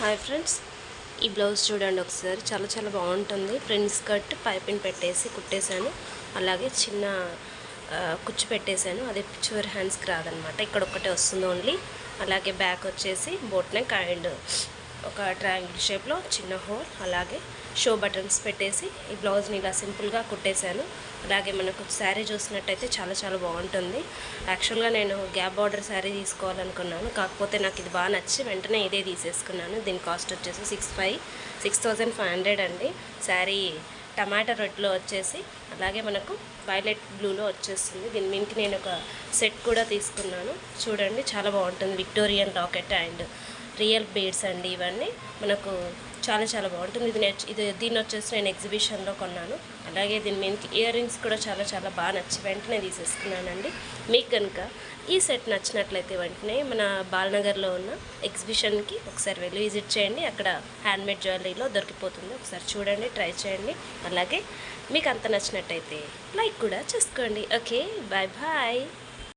Hi friends, ఈ blouse చూడండి ఒకసారి. చాలా చాలా బాగుంటుంది. ప్రిన్స్ కట్ పైపింగ్ పెట్టేసి కుట్టేశాను. అలాగే చిన్న కుచ్చు పెట్టేశాను. అది చివరి హ్యాండ్స్కి రాదనమాట, ఇక్కడ ఒక్కటే వస్తుంది ఓన్లీ. అలాగే బ్యాక్ వచ్చేసి బోట్ నెక్ అండ్ ఒక ట్రయాంగిల్ షేప్లో చిన్న హోల్, అలాగే షో బటన్స్ పెట్టేసి ఈ బ్లౌజ్ని ఇలా సింపుల్గా కుట్టేశాను. అలాగే మనకు శారీ చూసినట్టయితే చాలా చాలా బాగుంటుంది. యాక్చువల్గా నేను గ్యాప్ బార్డర్ శారీ తీసుకోవాలనుకున్నాను, కాకపోతే నాకు ఇది బాగా నచ్చి వెంటనే ఇదే తీసేసుకున్నాను. దీని కాస్ట్ వచ్చేసి 6,500 అండి. శారీ టమాటా రెడ్లో వచ్చేసి, అలాగే మనకు వైలెట్ బ్లూలో వచ్చేస్తుంది. దీని మీదకి నేను ఒక సెట్ కూడా తీసుకున్నాను. చూడండి చాలా బాగుంటుంది. Victorian locket and real beads అండి. ఇవన్నీ మనకు చాలా చాలా బాగుంటుంది. దీన్ని వచ్చేసి నేను ఎగ్జిబిషన్లో కొన్నాను. అలాగే దీని మీదకి ఇయర్ రింగ్స్ కూడా చాలా చాలా బాగా నచ్చి వెంటనే తీసేసుకున్నానండి. మీకు కనుక ఈ సెట్ నచ్చినట్లయితే వెంటనే మన బాలనగర్లో ఉన్న ఎగ్జిబిషన్కి ఒకసారి వెళ్ళి విజిట్ చేయండి. అక్కడ హ్యాండ్మేడ్ జ్యువెలరీలో దొరికిపోతుంది. ఒకసారి చూడండి, ట్రై చేయండి. అలాగే మీకు అంత నచ్చినట్టయితే లైక్ కూడా చేసుకోండి. Okay, bye bye.